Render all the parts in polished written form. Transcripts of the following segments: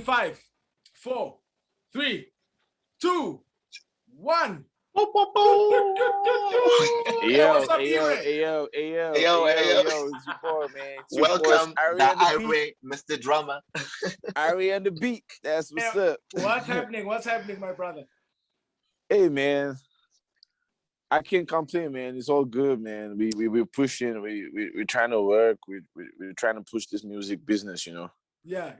in 5, 4, 3, 2, 1. Yo, What's up, Ire? yo, it's your boy, man. Welcome, the Ire, Mr. Drummer. Ire on the beat. That's what's up. What's happening? What's happening, my brother? Hey, man. I can't complain, man. It's all good, man. We're pushing. We're trying to work. We're trying to push this music business, you know. Yeah.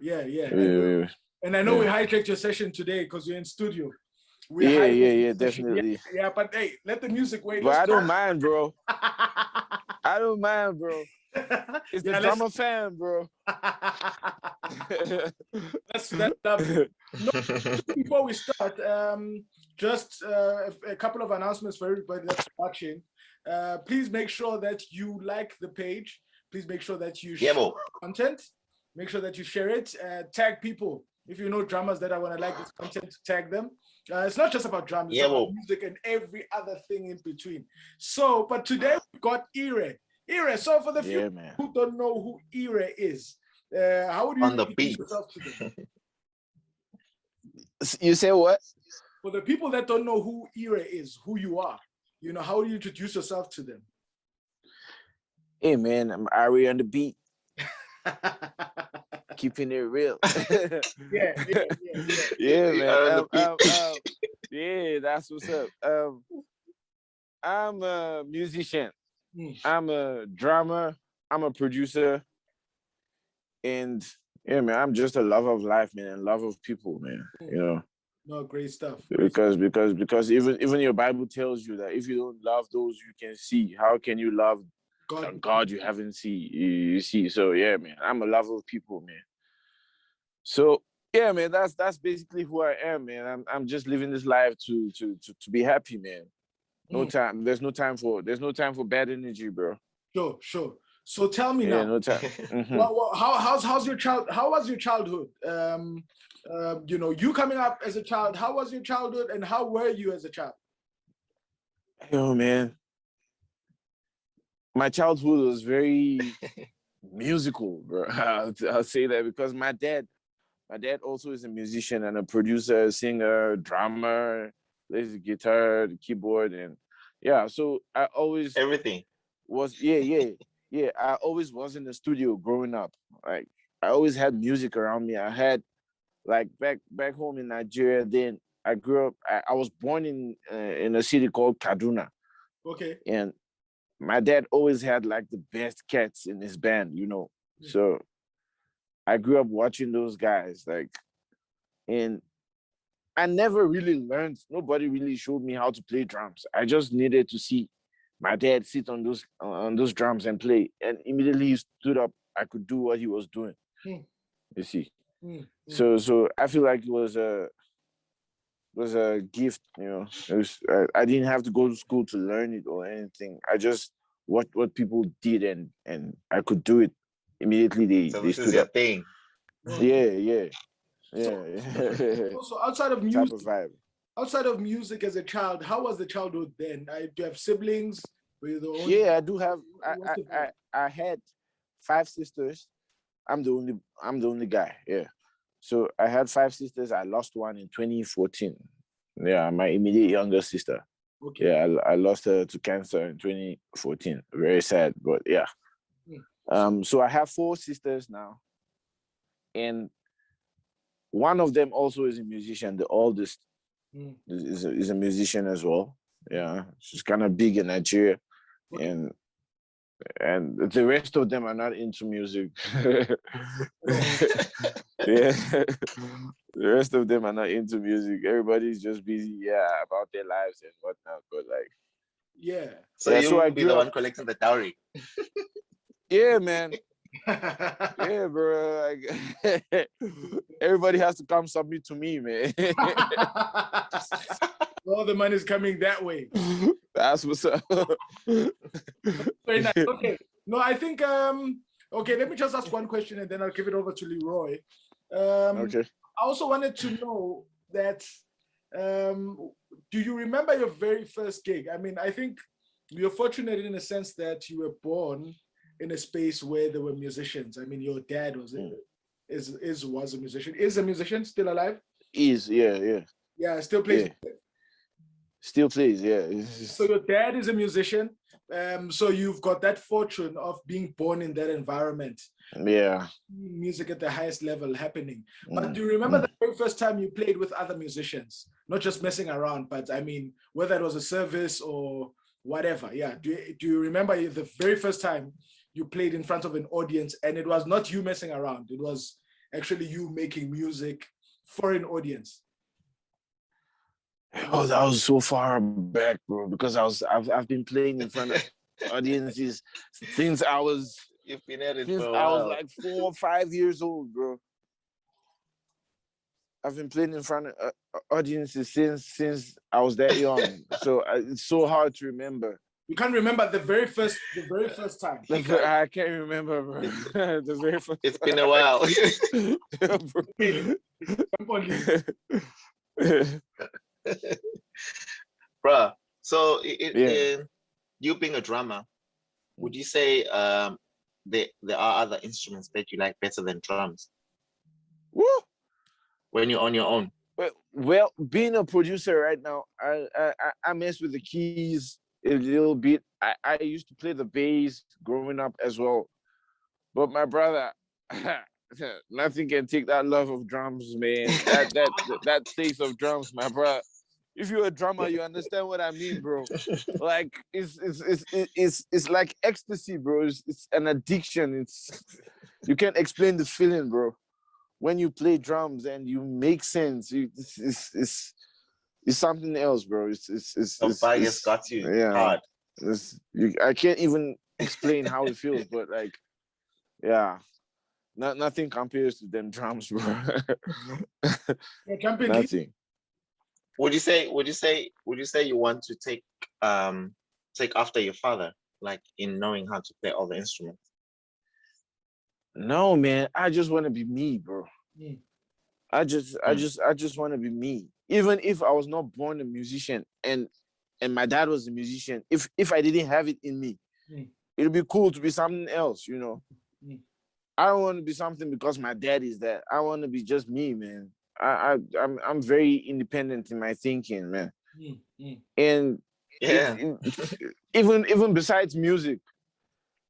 And I know we hijacked your session today because you're in studio. Yeah, definitely. Yeah, but hey, let the music wait. But I don't mind, bro. I don't mind, bro. It's the drummer fan, bro. That's lovely. No, before we start, just a couple of announcements for everybody that's watching. Please make sure that you like the page. Please make sure that you share content. Make sure that you share it. Tag people. If you know drummers that are going to like this content, tag them. It's not just about drums, it's about music and every other thing in between. So, but today we've got Ire. Ire, so for the few who don't know who Ire is, how would you introduce yourself to them? You say what? For the people that don't know who Ire is, who you are, you know, how would you introduce yourself to them? Hey, man, I'm Ire on the beat. Keeping it real. Yeah, man. Yeah, that's what's up. I'm a musician. I'm a drummer. I'm a producer. And yeah, man, I'm just a lover of life, man, and love of people, man. You know. No, great stuff. Because even your Bible tells you that if you don't love those you can see, how can you love God you haven't seen? You see. So yeah, man, I'm a lover of people, man. So yeah, man, that's basically who I am, man. I'm just living this life to be happy, man. There's no time for bad energy, bro. Sure. So tell me now. No time. Well, how was your childhood? You know, you coming up as a child, how was your childhood and how were you as a child? Yo, man. My childhood was very musical, bro. I'll say that because my dad also is a musician and a producer, singer, drummer, plays the guitar, the keyboard, and yeah. So I always everything was I always was in the studio growing up. Like I always had music around me. I had like back home in Nigeria. Then I grew up. I was born in a city called Kaduna. Okay. And my dad always had like the best cats in his band, you know. So I grew up watching those guys, like, and I never really learned. Nobody really showed me how to play drums. I just needed to see my dad sit on those drums and play, and immediately he stood up. I could do what he was doing. You see. So I feel like it was a gift, you know. I didn't have to go to school to learn it or anything. I just what people did and I could do it immediately. They stood up. Thing. Yeah. So outside of music as a child, how was the childhood then? Do you have siblings? Yeah, I do have. I had 5 sisters. I'm the only guy. Yeah. So I had 5 sisters. I lost one in 2014. Yeah, my immediate younger sister. Okay. Yeah, I lost her to cancer in 2014. Very sad, but yeah. So I have 4 sisters now, and one of them also is a musician. The oldest is a musician as well. Yeah, she's kind of big in Nigeria, and the rest of them are not into music. Yeah, the rest of them are not into music. Everybody's just busy, about their lives and whatnot. But like, so you'll be the one collecting the dowry. Yeah, man. Yeah, bro. Like, everybody has to come submit to me, man. All the money's coming that way. That's what's up. Very nice. Okay. No, I think okay, let me just ask one question and then I'll give it over to Leroy. Okay. I also wanted to know that do you remember your very first gig? I mean, I think you're fortunate in the sense that you were born in a space where there were musicians. I mean, your dad was was a musician. Is a musician still alive? Yeah, Still plays. Yeah. Still plays, yeah. So your dad is a musician. So you've got that fortune of being born in that environment. Yeah. Music at the highest level happening. But do you remember the very first time you played with other musicians? Not just messing around, but I mean, whether it was a service or whatever. Yeah. Do you remember the very first time you played in front of an audience and it was not you messing around? It was actually you making music for an audience. Oh, that was so far back, bro. Because I've been playing in front of audiences since I was. You've been at it since for a I while. was like 4 or 5 years old, bro. I've been playing in front of audiences since I was that young. So it's so hard to remember. You can't remember the very first time. I can't remember, bro. The very first. It's been a while. Bruh, so you being a drummer, would you say there are other instruments that you like better than drums? Woo! When you're on your own? Well, being a producer right now, I mess with the keys a little bit. I used to play the bass growing up as well. But my brother, nothing can take that love of drums, man. That taste of drums, my brother. If you're a drummer, you understand what I mean, bro. Like it's like ecstasy, bro. It's an addiction. You can't explain the feeling, bro. When you play drums and you make sense, it's something else, bro. The bias got you hard. I can't even explain how it feels, but like, yeah. Nothing compares to them drums, bro. Nothing. Would you say you want to take after your father, like in knowing how to play all the instruments? No, man. I just want to be me, bro. I just want to be me. Even if I was not born a musician and my dad was a musician, if I didn't have it in me, it'd be cool to be something else, you know. I don't want to be something because my dad is that. I want to be just me, man. I'm very independent in my thinking, man. And even besides music,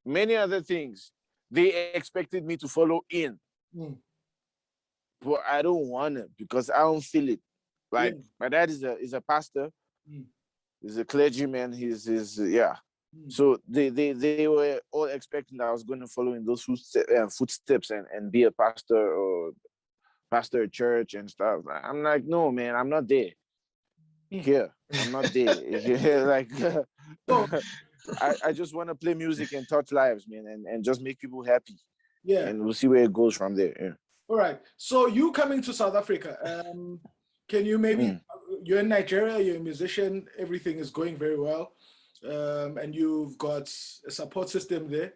many other things, they expected me to follow in. But I don't want it because I don't feel it. Like my dad is a pastor, he's a clergyman, he's So they were all expecting that I was going to follow in those footsteps and be a pastor or pastor at church and stuff. I'm like, no, man, I'm not there. Here, I'm not there. Like, I just want to play music and touch lives, man, and just make people happy. Yeah. And we'll see where it goes from there. Yeah. All right. So you coming to South Africa, can you maybe, you're in Nigeria, you're a musician, everything is going very well. And you've got a support system there.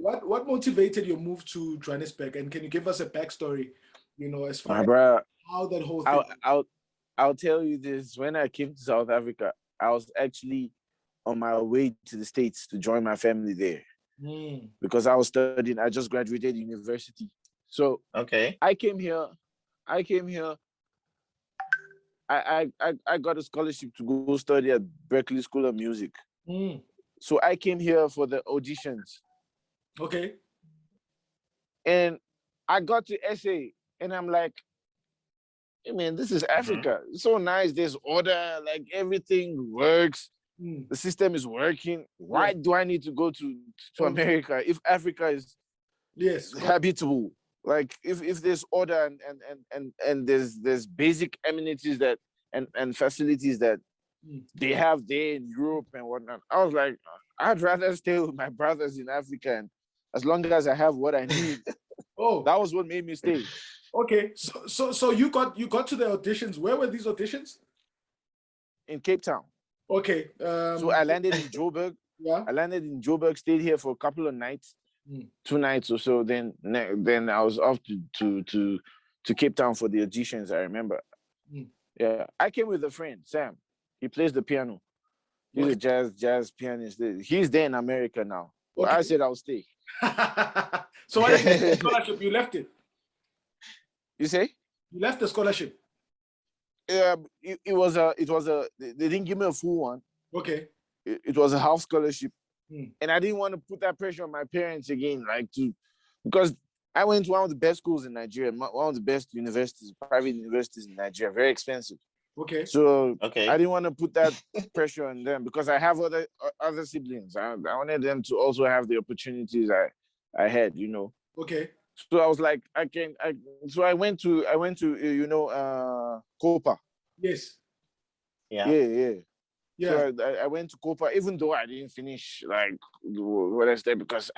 What motivated your move to Johannesburg? And can you give us a backstory, you know, as far as how that whole thing... I'll tell you this. When I came to South Africa, I was actually on my way to the States to join my family there. Because I was studying. I just graduated university. So I came here. I got a scholarship to go study at Berkeley School of Music. So I came here for the auditions. Okay. And I got to SA and I'm like, hey man, this is Africa. It's so nice. There's order, like everything works. The system is working. Why do I need to go to America if Africa is habitable? Like if there's order and there's basic amenities that and facilities that they have there in Europe and whatnot. I was like, I'd rather stay with my brothers in Africa, and as long as I have what I need. That was what made me stay. Okay, so you got to the auditions. Where were these auditions? In Cape Town. Okay. So I landed in Joburg. Yeah. I landed in Joburg, stayed here for a couple of nights, 2 nights or so. Then I was off to Cape Town for the auditions. I remember. Yeah, I came with a friend, Sam. He plays the piano. He's a jazz pianist. He's there in America now. Well, I said I'll stay. So what happened to the scholarship? You left it. You say? You left the scholarship. It was a. They didn't give me a full one. Okay. It was a half scholarship, and I didn't want to put that pressure on my parents again, because I went to one of the best schools in Nigeria, one of the best universities, private universities in Nigeria, very expensive. Okay. So I didn't want to put that pressure on them because I have other siblings. I wanted them to also have the opportunities I had, Okay. So I was like, so I went to Copa. Yes. Yeah. So I went to Copa, even though I didn't finish like what I said, because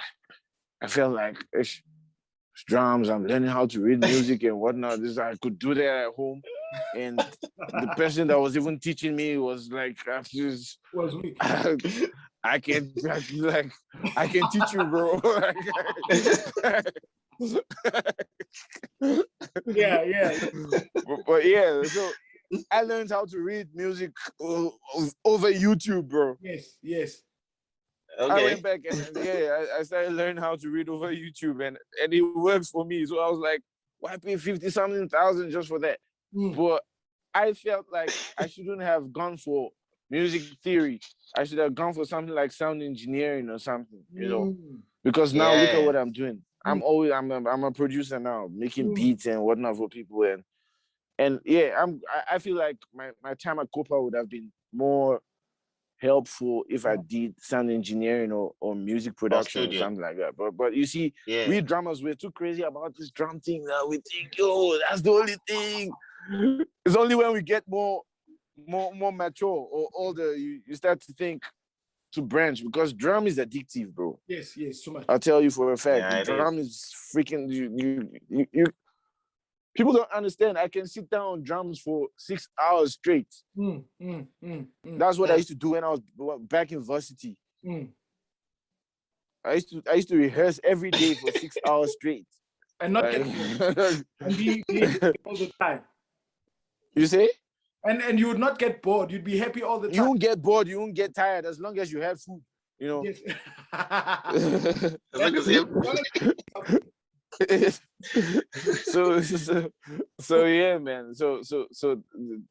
I felt like drums. I'm learning how to read music and whatnot. I could do that at home, and the person that was even teaching me was like, was weak. I can teach you, bro. Yeah. But yeah, so I learned how to read music over YouTube, bro. Yes. Okay. I went back and I started learning how to read over YouTube, and it works for me. So I was like, why pay 50-something thousand just for that? But I felt like I shouldn't have gone for music theory. I should have gone for something like sound engineering or something, because now look at what I'm doing. I'm a producer now, making beats and whatnot for people, and I feel like my time at Copa would have been more helpful if I did sound engineering or music production or something like that. But you see, we drummers, we're too crazy about this drum thing that we think, that's the only thing. It's only when we get more mature or older you start to think to branch, because drum is addictive, bro. Yes, so much. I'll tell you for a fact, drum is freaking you. People don't understand. I can sit down on drums for 6 hours straight. That's what I used to do when I was back in varsity. I used to rehearse every day for 6 hours straight. And not get bored. And be all the time. You say? And you would not get bored. You'd be happy all the time. You won't get bored. You won't get tired as long as you have food. Yes. As long as you so yeah, man. So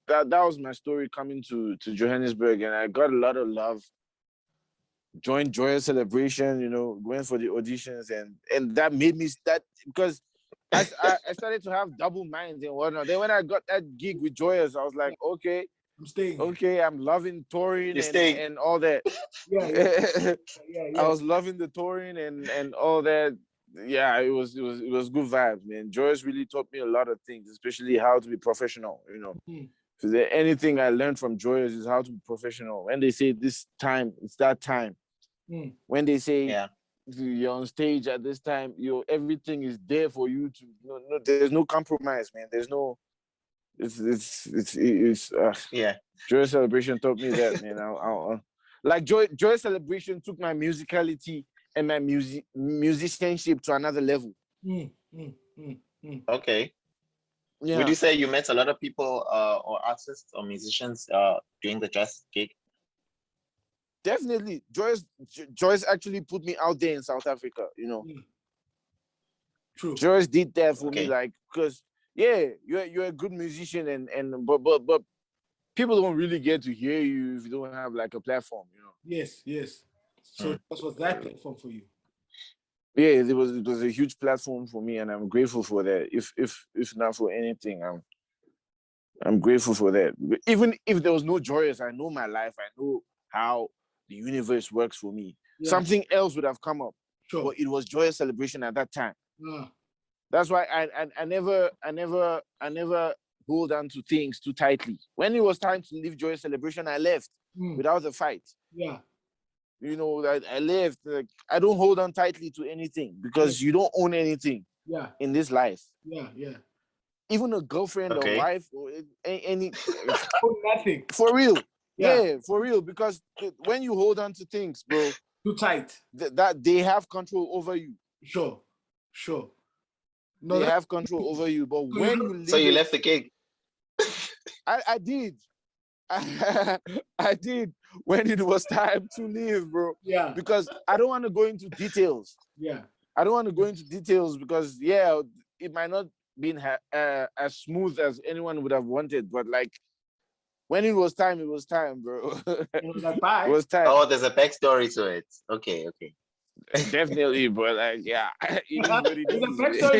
that was my story coming to Johannesburg, and I got a lot of love. Joined Joyous Celebration, going for the auditions, and that made me start, because I started to have double minds and whatnot. Then when I got that gig with Joyous, I was like, okay, I'm staying. Okay, I'm loving touring and all that. Yeah. I was loving the touring and all that. Yeah, it was good vibes, man. Joyous really taught me a lot of things, especially how to be professional. If there's anything I learned from Joyous is how to be professional. When they say this time, it's that time. When they say you're on stage at this time, everything is there for you to. No, there's no compromise, man. There's no. It's Joy Celebration taught me that, man. Like Joy Celebration took my musicality and my musicianship to another level. Okay. Yeah. Would you say you met a lot of people or artists or musicians during the jazz gig? Definitely. Joyce actually put me out there in South Africa, True. Joyce did that for me, like, because you're a good musician but people don't really get to hear you if you don't have like a platform, Yes. So what was that platform for you? Yeah, it was a huge platform for me, and I'm grateful for that. If not for anything, I'm grateful for that. Even if there was no Joyous, I know my life. I know how the universe works for me. Yeah. Something else would have come up. Sure. But it was Joyous Celebration at that time. That's why I never hold on to things too tightly. When it was time to leave Joyous Celebration, I left without a fight. Yeah. I left. Like, I don't hold on tightly to anything, because you don't own anything in this life. Yeah. Even a girlfriend or wife or any nothing. For real. Yeah, for real. Because when you hold on to things, bro, too tight, that they have control over you. Sure. No, they have control over you. But when you leave, so you left the gig. I did. I did when it was time to leave, bro. Yeah. Because I don't want to go into details. Yeah. I don't want to go into details because yeah, it might not been as smooth as anyone would have wanted, but like when it was time, bro. It was like, bye. It was time. Oh, there's a backstory to it. Okay. Definitely, but like, yeah, it is what it There's a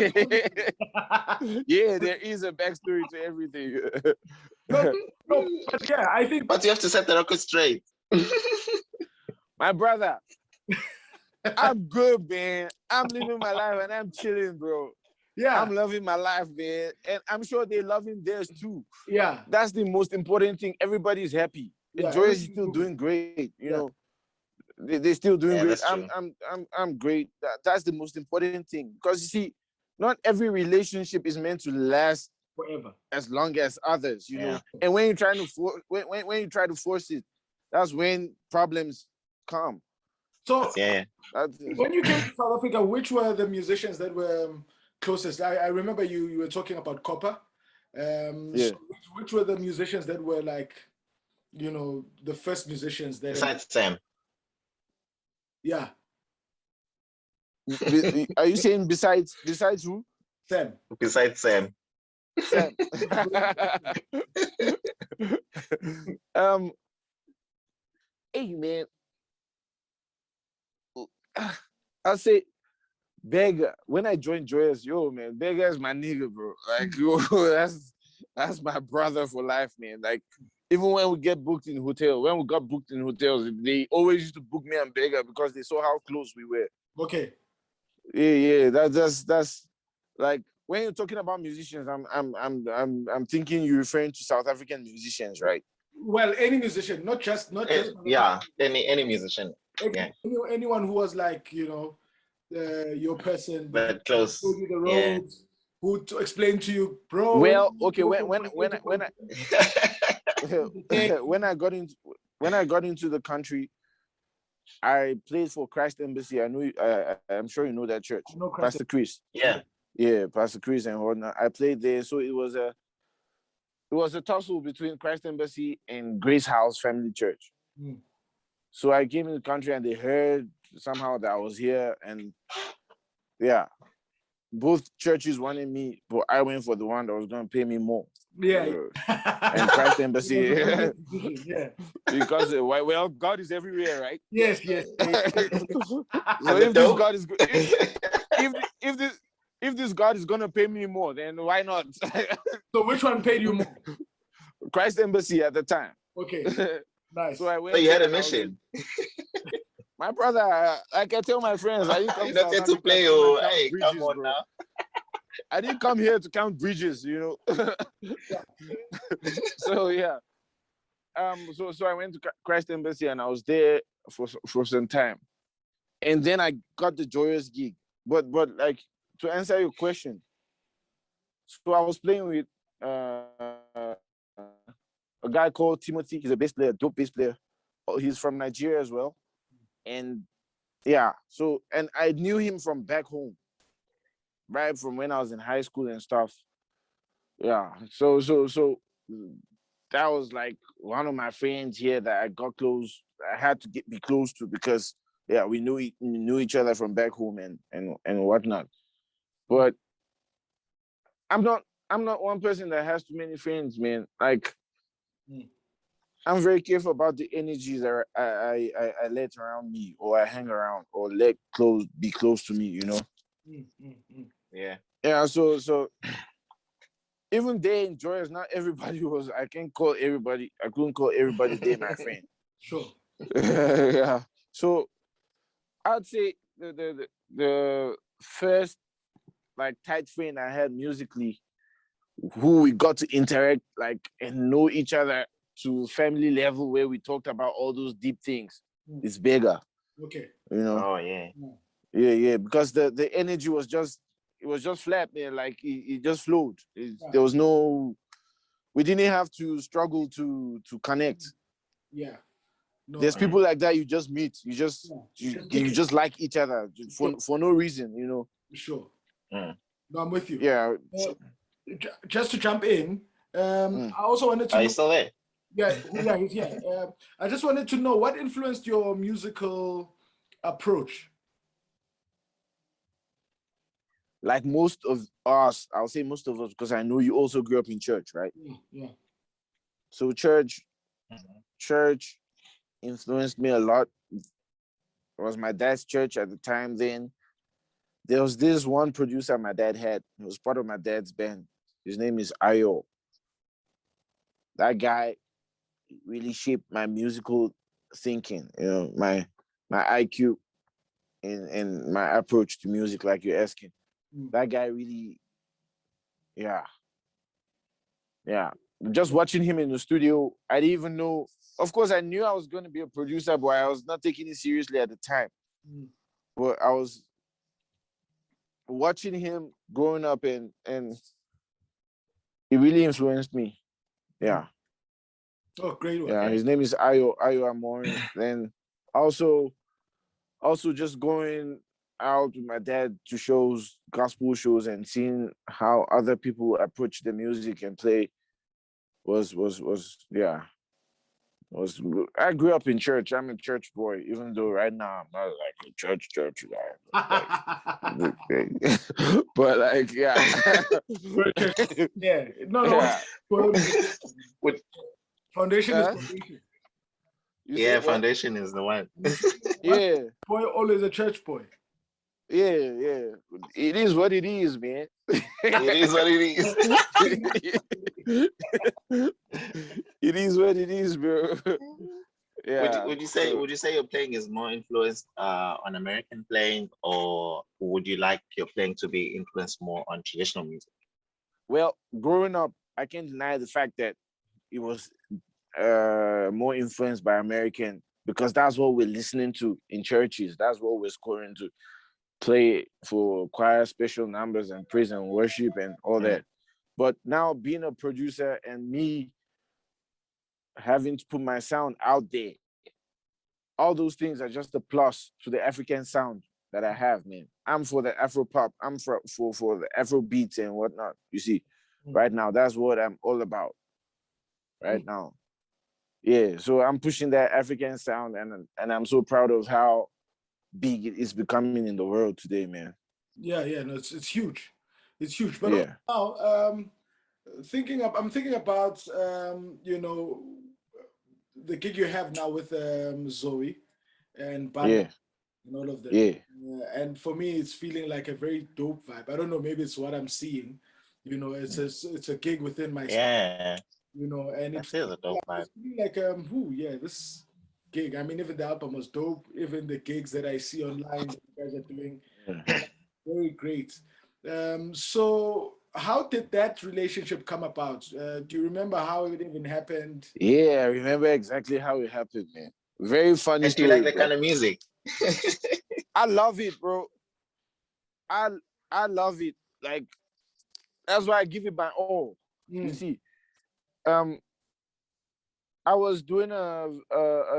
is. backstory. Yeah, there is a backstory to everything. No, but yeah, I think. But you have to set the record straight. My brother, I'm good, man. I'm living my life and I'm chilling, bro. Yeah, I'm loving my life, man. And I'm sure they're loving theirs too. yeah. That's the most important thing. Everybody's happy. Yeah, Joy is everything's still moving. doing great, you Yeah. know. They're still doing Yeah, great. that's true. I'm great. That's the most important thing. Because you see, not every relationship is meant to last Forever. as long as others, you Yeah. know. And when you're trying to when you try to force it, that's when problems come. So Yeah. when you came to South Africa, which were the musicians that were closest? I remember you were talking about Copper. Yeah. So which were the musicians that were like, you know, the first musicians that? Besides Sam. Yeah, Are you saying besides who? Sam. Besides Sam. Sam. Hey man, I'll say Beggar. When I joined Joyous, yo man, Beggar is my nigga, bro. Like yo, that's my brother for life, man. Like even when we got booked in hotels, they always used to book me and Beggar because they saw how close we were. Okay. Yeah. That's like when you're talking about musicians, I'm thinking you're referring to South African musicians, right? Well, any musician, not just Yeah, any musician. Yeah. anyone who was like, you know, your person, But close. who you the Yeah. roads, who to explain to you, bro. Well, okay, when I got into the country, I played for Christ Embassy. I'm sure you know that church, I know Christ Pastor Chris. Yeah. Yeah, Pastor Chris and whatnot. I played there, so it was a tussle between Christ Embassy and Grace House Family Church. Mm. So I came in the country and they heard somehow that I was here, and yeah, both churches wanted me, but I went for the one that was going to pay me more. Yeah. And Christ Embassy. Yeah. Because well, God is everywhere, right? Yes. So if this God is if this God is gonna pay me more, then why not? So which one paid you more? Christ Embassy at the time. Okay. Nice. So I went. So you had a mission. My brother, like I tell my friends, I didn't come You're not here to Africa play. to Oh, count hey, bridges, come on bro. now. I didn't come here to count bridges, you know. So yeah. So I went to Christ Embassy and I was there for some time, and then I got the Joyous gig. But like to answer your question, so I was playing with a guy called Timothy. He's a bass player, dope bass player. Oh, he's from Nigeria as well, and yeah. So and I knew him from back home, right from when I was in high school and stuff. Yeah. So that was like one of my friends here that I got close. I had to be close to because yeah, we knew each other from back home and whatnot. But I'm not one person that has too many friends, man. Like I'm very careful about the energies that I let around me or I hang around or let be close to me, you know. Yeah. Yeah. So even they enjoy us. Not everybody was. I couldn't call everybody there my friend. Sure. Yeah. So I'd say the first like tight friend I had musically, who we got to interact like and know each other to family level where we talked about all those deep things, is Beggar. Okay. You know. Oh yeah. Yeah. Because the energy was just flat, man. Like it just flowed. There was no. We didn't have to struggle to connect. Yeah. No, There's people like that you just meet. You just like each other for no reason, you know. Sure. No, I'm with you. Yeah. Just to jump in, I also wanted to. Are you still there? Yeah, he's here. I just wanted to know what influenced your musical approach. like most of us, I'll say most of us, because I know you also grew up in church, right? Yeah. So church influenced me a lot. It was my dad's church at the time then. There was this one producer my dad had. He was part of my dad's band. His name is Ayo. That guy really shaped my musical thinking, my IQ and my approach to music, like you're asking. That guy really, yeah. Just watching him in the studio, I didn't even know. Of course, I knew I was going to be a producer, but I was not taking it seriously at the time. But I was watching him growing up, and it really influenced me. Yeah. Oh, great one. Yeah, his name is Ayo Amori. Then also just going out with my dad to shows, gospel shows, and seeing how other people approach the music and play was I grew up in church. I'm a church boy, even though right now I'm not like a church guy. But like, yeah. Yeah. No. With foundation is foundation. Yeah, foundation is the one. Yeah. Boy, always a church boy. Yeah. It is what it is, man. It is what it is. It is what it is, bro. Yeah. Would you say your playing is more influenced on American playing, or would you like your playing to be influenced more on traditional music? Well, growing up, I can't deny the fact that it was more influenced by American, because that's what we're listening to in churches. That's what we're scoring to play for choir special numbers and praise and worship and all that. But now being a producer and me having to put my sound out there, all those things are just a plus to the African sound that I have, man. I'm for the Afro pop. I'm for the Afro beats and whatnot. You see, right now, that's what I'm all about. Right now. Yeah, so I'm pushing that African sound, and I'm so proud of how big it is becoming in the world today, man. Yeah, no, it's huge. It's huge. But yeah. Now, I'm thinking about the gig you have now with Zoe and Banda and all of them. Yeah. And for me, it's feeling like a very dope vibe. I don't know, maybe it's what I'm seeing. It's a gig within my yeah. And it feels a dope vibe. Like this gig. I mean, even the album was dope. Even the gigs that I see online that you guys are doing, very great. So how did that relationship come about? Do you remember how it even happened? Yeah, I remember exactly how it happened, man. Very funny story. Do you like that kind of music? I love it, bro. I love it. Like, that's why I give it my all. You see, I was doing a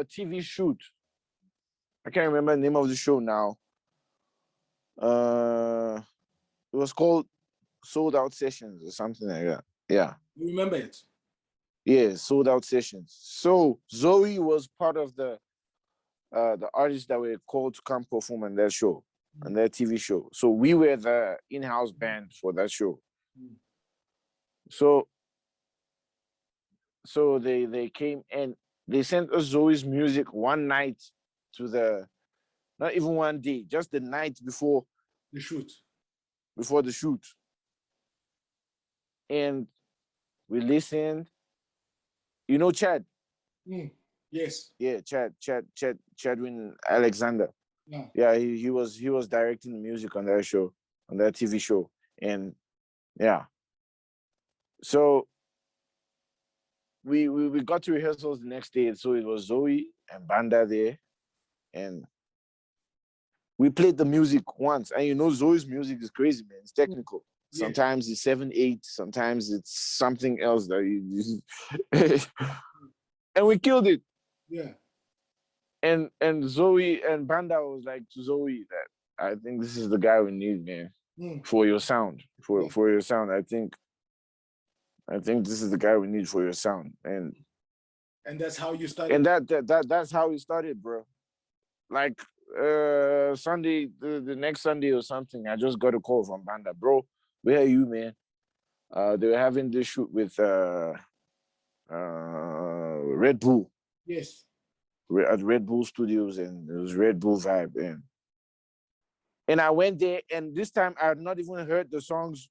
TV shoot. I can't remember the name of the show now. It was called Sold Out Sessions or something like that. Yeah. You remember it? Yeah, Sold Out Sessions. So Zoe was part of the artists that were called to come perform on that show, on that TV show. So we were the in-house band for that show. So they came and they sent us Zoe's music one night to not even one day, just the night before the shoot. Before the shoot. And we listened. You know Chad? Yes. Yeah, Chadwin Alexander. Yeah, he was directing the music on that show, on that TV show. And yeah. So we got to rehearsals the next day. So it was Zoe and Banda there. And we played the music once. And Zoe's music is crazy, man. It's technical. Sometimes it's 7/8, sometimes it's something else that you and we killed it. Yeah. And Zoe and Banda was like to Zoe that I think this is the guy we need, man, for your sound. For your sound. I think this is the guy we need for your sound. And that's how you started. And that's how we started, bro. Like Sunday, the next Sunday or something, I just got a call from Banda, bro. Where are you, man? They were having this shoot with Red Bull. Yes. At Red Bull Studios, and it was Red Bull vibe, and I went there, and this time I had not even heard the songs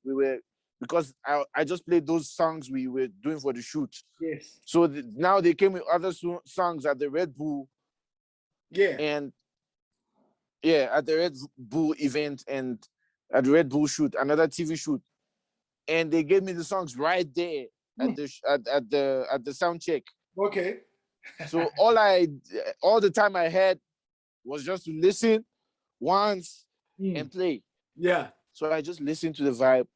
because I just played those songs we were doing for the shoot. Yes. So now they came with other songs at the Red Bull. Yeah. And at the Red Bull event and at the Red Bull shoot, another TV shoot, and they gave me the songs right there at the sound check. Okay. So all the time I had was just to listen once and play. Yeah. So I just listened to the vibe,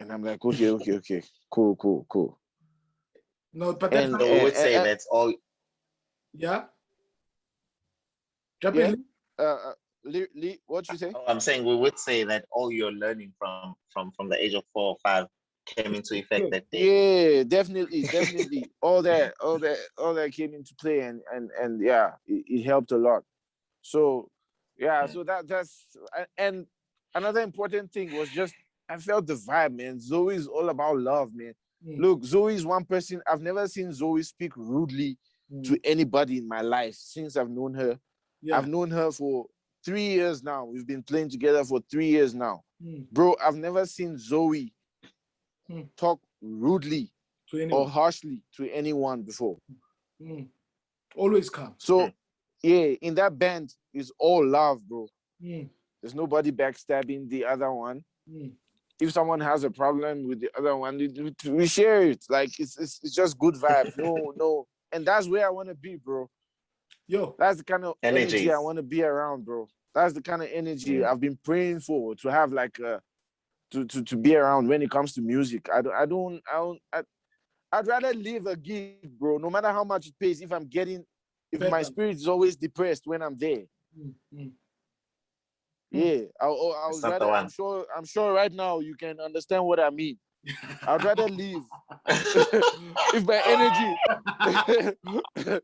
and I'm like, okay, cool. No, but that's we would say that's all. Yeah. Jump in. Lee, what you say? I'm saying we would say that all you're learning from the age of 4 or 5 came into effect that day. Yeah, definitely. all that came into play, and yeah, it helped a lot. So yeah, so that's and another important thing was just I felt the vibe, man. Zoe is all about love, man. Look, Zoe is one person. I've never seen Zoe speak rudely to anybody in my life since I've known her. Yeah. I've known her for 3 years now. We've been playing together for 3 years now. Bro, I've never seen Zoe talk rudely or harshly to anyone before. Always calm. So, yeah, in that band, it's all love, bro. There's nobody backstabbing the other one. If someone has a problem with the other one, we share it. Like, it's just good vibes. No. And that's where I want to be, bro. Yo, that's the kind of energy I want to be around, bro. That's the kind of energy I've been praying for, to have, like, to be around when it comes to music. I'd rather leave a gig, bro, no matter how much it pays. If my spirit is always depressed when I'm there. Yeah, I was rather. I'm sure right now you can understand what I mean. I'd rather leave if my energy.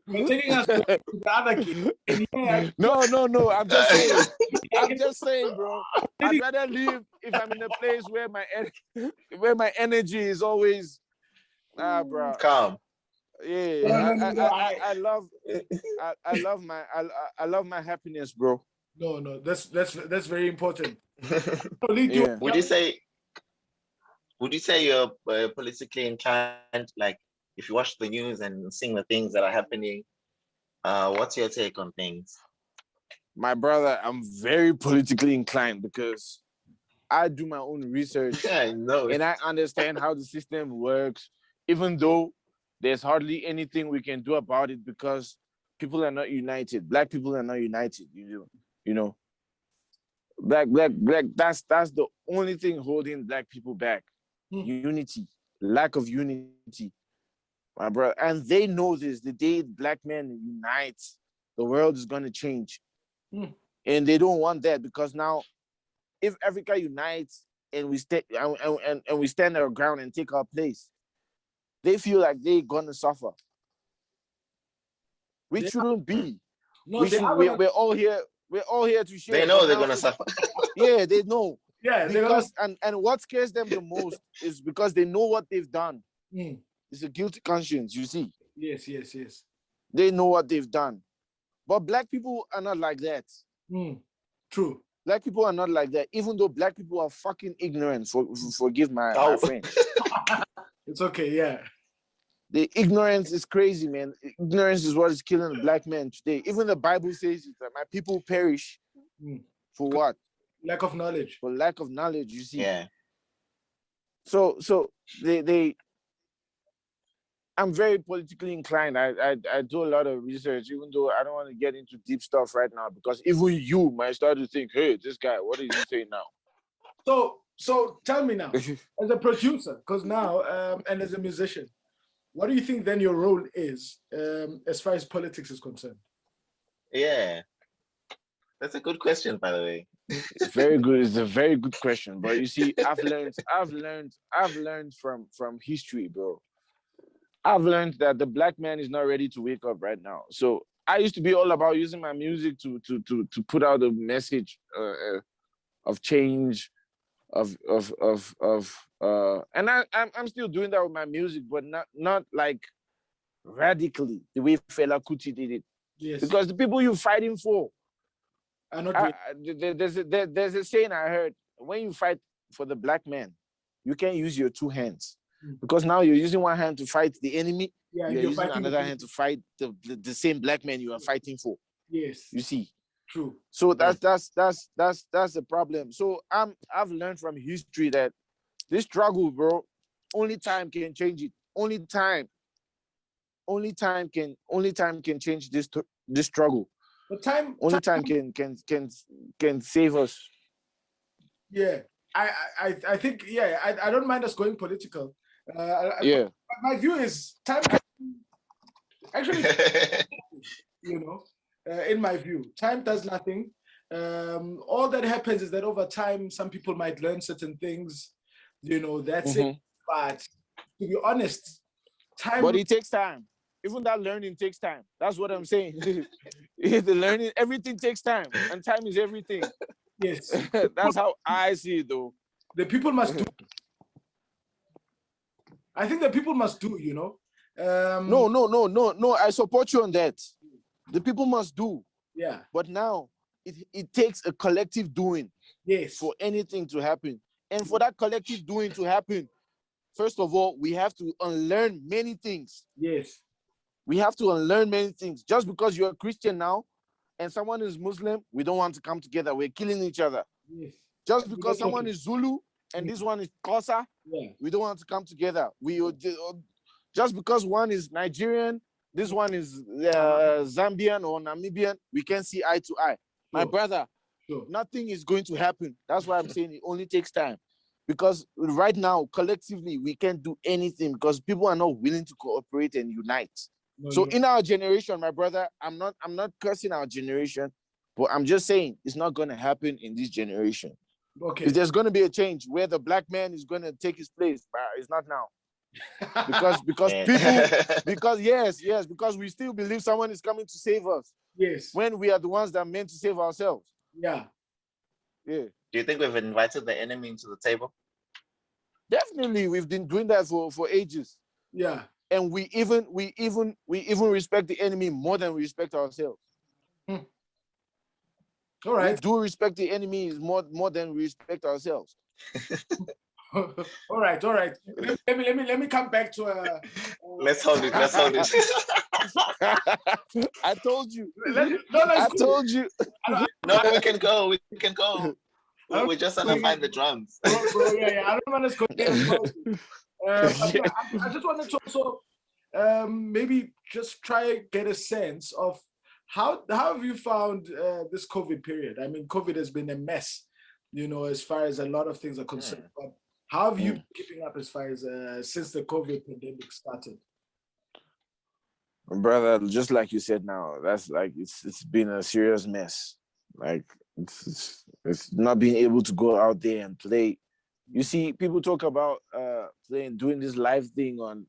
You're taking us to the other kid. No. I'm just saying, bro. I'd rather leave if I'm in a place where my energy is always, bro. Calm. Yeah, I love my happiness, bro. No, that's very important. Yeah. Would you say you're politically inclined? Like, if you watch the news and seeing the things that are happening, what's your take on things? My brother, I'm very politically inclined because I do my own research. I know. And I understand how the system works, even though there's hardly anything we can do about it because people are not united. Black people are not united, you know. Black, that's the only thing holding Black people back. Unity, lack of unity, my brother. And they know this. The day Black men unite, the world is going to change. And they don't want that, because now if Africa unites and we we stand our ground and take our place, they feel like they're going to suffer. We shouldn't be. We're all here to share. They know they're going to suffer. Yeah, they know. Yeah, because and what scares them the most is because they know what they've done. It's a guilty conscience, you see. Yes. They know what they've done. But Black people are not like that. True. Black people are not like that, even though Black people are fucking ignorant. Forgive my friend. It's okay, yeah. The ignorance is crazy, man. Ignorance is what is killing the Black man today. Even the Bible says that my people perish for what? Lack of knowledge. For lack of knowledge, you see. Yeah. So I'm very politically inclined. I do a lot of research, even though I don't want to get into deep stuff right now, because even you might start to think, hey, this guy, what is he saying now? So tell me now, as a producer, because now, and as a musician, what do you think then your role is as far as politics is concerned? Yeah. That's a good question, by the way. It's very good. It's a very good question. But you see, I've learned from history, bro. I've learned that the Black man is not ready to wake up right now. So I used to be all about using my music to put out a message of change, and I'm still doing that with my music, but not like radically the way Fela Kuti did it. Yes. Because the people you're fighting for, there's a saying I heard: when you fight for the black man, you can't use your two hands, because now you're using one hand to fight the enemy. Yeah, you're using another hand to fight the same black man you are fighting for. Yes. You see. True. So that's the problem. So I've learned from history that this struggle, bro, only time can change it. Only time can change this struggle. But time can save us. Yeah, I think I don't mind us going political. Yeah. My view is time actually, you know, in my view, time does nothing. All that happens is that over time, some people might learn certain things, you know, that's it. But to be honest, time. But it takes time. Even that learning takes time. That's what I'm saying. The learning, everything takes time, and time is everything. Yes. That's how I see it, though. The people must do. I think the people must do, you know. No. I support you on that. The people must do. Yeah. But now it takes a collective doing. Yes. For anything to happen. And for that collective doing to happen, first of all, we have to unlearn many things. Yes. We have to unlearn many things. Just because you're a Christian now and someone is Muslim, we don't want to come together. We're killing each other. Yes. Just because someone is Zulu and this one is Xhosa, we don't want to come together. Just because one is Nigerian, this one is Zambian or Namibian, we can't see eye to eye. My brother, nothing is going to happen. That's why I'm saying it only takes time. Because right now, collectively, we can't do anything because people are not willing to cooperate and unite. In our generation, my brother, I'm not cursing our generation, but I'm just saying it's not going to happen in this generation. Okay. If there's going to be a change where the black man is going to take his place, but it's not now. because we still believe someone is coming to save us. Yes. When we are the ones that are meant to save ourselves. Yeah. Do you think we've invited the enemy into the table? Definitely, we've been doing that for ages. Yeah. And we even respect the enemy more than we respect ourselves. All right. We do respect the enemy more than we respect ourselves. All right. Let me come back to let's hold it. I told you. I told you. No, we can go. We just want to find the drums. Bro, I don't want us to go. I just wanted to also maybe just try and get a sense of how have you found this COVID period? I mean, COVID has been a mess, you know, as far as a lot of things are concerned. But how have you been keeping up as far as since the COVID pandemic started? Brother, just like you said now, that's like it's been a serious mess. Like it's not being able to go out there and play. You see, people talk about doing this live thing on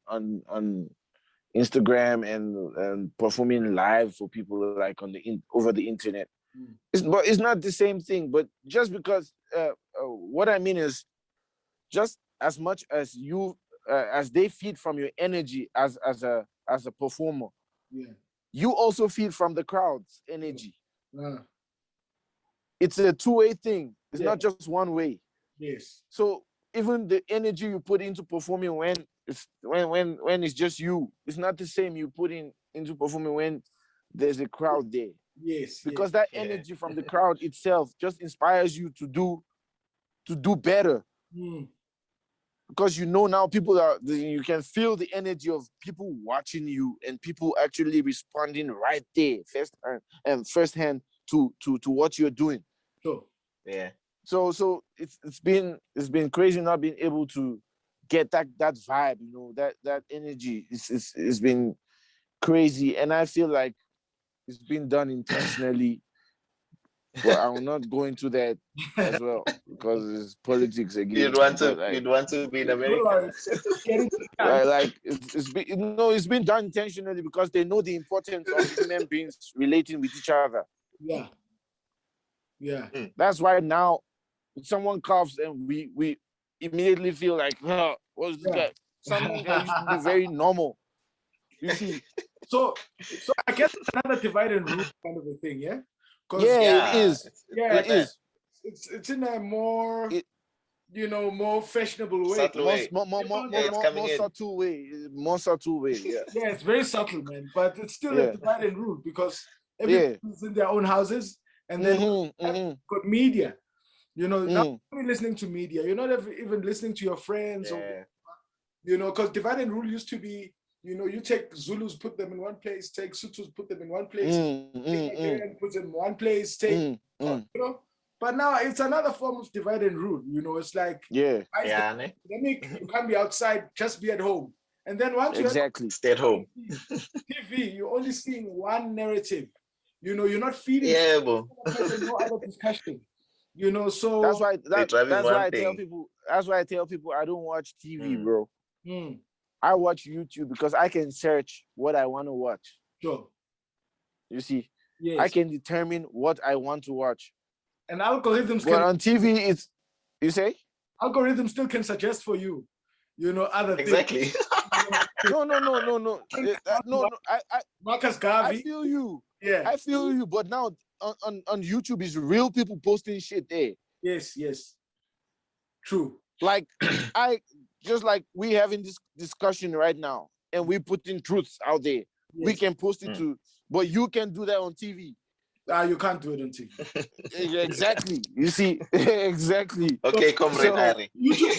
Instagram and performing live for people like over the internet. But it's not the same thing. But just because what I mean is, just as much as you as they feed from your energy as a performer, you also feed from the crowd's energy. It's a two-way thing. It's not just one way. Yes. So even the energy you put into performing when it's just you, it's not the same you put into performing when there's a crowd there. Yes. Because that energy from the crowd itself just inspires you to do better. Because you know now you can feel the energy of people watching you and people actually responding right there firsthand to what you're doing. Sure. Yeah. So it's been crazy not being able to get that vibe, you know, that energy. It's been crazy, and I feel like it's been done intentionally. But I will not go into that as well because it's politics again. You'd want to be in America. It's been done intentionally because they know the importance of human beings relating with each other. Yeah. Yeah. That's why now someone coughs and we immediately feel like, what's this guy? Something that used to be very normal. You see. So I guess it's another divide and rule kind of a thing, yeah? It is. Yeah, it is. It's in a more more fashionable way. More subtle way. More subtle way. Yeah. Yeah, it's very subtle, man. But it's still a divide and rule because everyone's in their own houses, and then got media. Now you're listening to media. You're not even listening to your friends, or because divide and rule used to be. You take Zulus, put them in one place, take Sutus, put them in one place, take Nigerian, put them in one place, But now it's another form of divide and rule. It's like, you can't be outside, just be at home. And then once you stay at home. TV, you're only seeing one narrative. You're not feeding no other discussion. So that's why I tell people I don't watch TV, bro. I watch YouTube because I can search what I want to watch. Sure. You see, yes. I can determine what I want to watch. And algorithms but on TV, it's, you say? Algorithms still can suggest for you, other things. Exactly. No. Marcus Garvey. I feel you. Yeah. I feel you. But now on YouTube, is real people posting shit there. Yes. True. Like just like we having this discussion right now, and we putting truths out there. Yes. We can post it too, but you can do that on TV. You can't do it on TV. Exactly. You see, exactly. Okay, comrade Ari. YouTube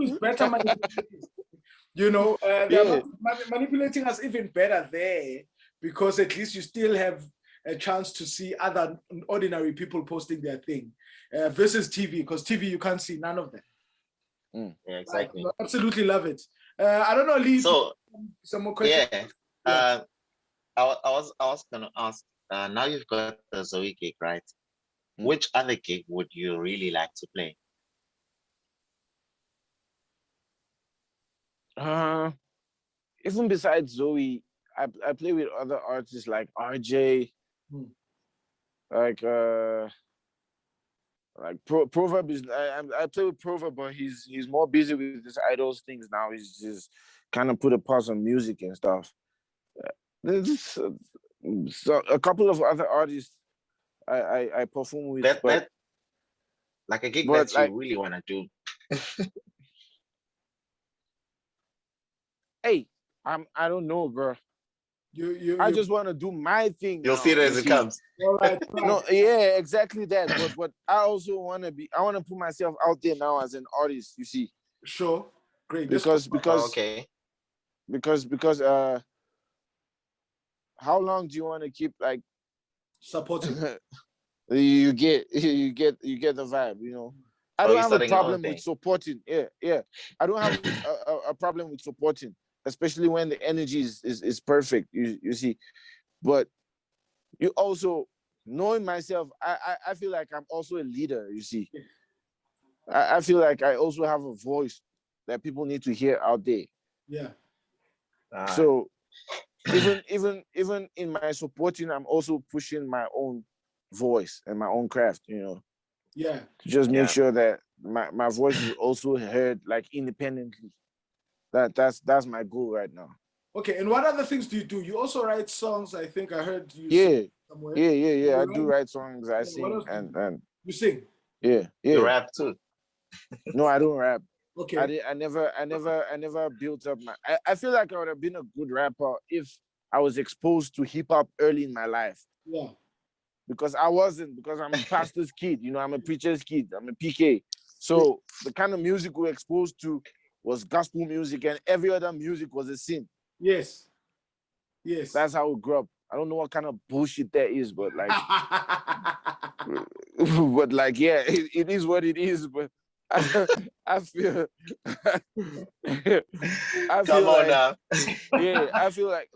is better manipulating us even better there, because at least you still have a chance to see other ordinary people posting their thing versus TV, because TV you can't see none of them. Yeah, exactly. I absolutely love it. I don't know, Lee. So some more questions. I was gonna ask. Now you've got the Zoe gig, right? Which other gig would you really like to play? Even besides Zoe, I play with other artists like RJ, like Proverb is. I play with Proverb, but he's more busy with his idols things now. He's just kind of put a pause on music and stuff. So a couple of other artists I perform with, that like a gig that you really want to do. Hey, I don't know, bro. I just want to do my thing. You'll see it as it comes. No, yeah, exactly that. But I also want to put myself out there now as an artist. You see. Sure. Great. Because how long do you want to keep like supporting? you get the vibe, I don't have a problem with supporting. Yeah. I don't have a problem with supporting, especially when the energy is perfect. You see, but you also knowing myself, I feel like I'm also a leader. You see, I feel like I also have a voice that people need to hear out there. Yeah. So even in my supporting, I'm also pushing my own voice and my own craft. Yeah. To just make sure that my voice is also heard like independently. That's my goal right now. Okay, and what other things do you do? You also write songs, I think I heard you sing somewhere. Yeah. I do write songs, I sing and you sing. Yeah. You rap too. No, I don't rap. Okay. I never built up I feel like I would have been a good rapper if I was exposed to hip hop early in my life. Yeah. Because I wasn't, because I'm a pastor's kid, I'm a preacher's kid, I'm a PK. So the kind of music we were exposed to was gospel music, and every other music was a sin. Yes. That's how we grew up. I don't know what kind of bullshit that is, but like, it is what it is. But I feel Come on now. Yeah, I feel like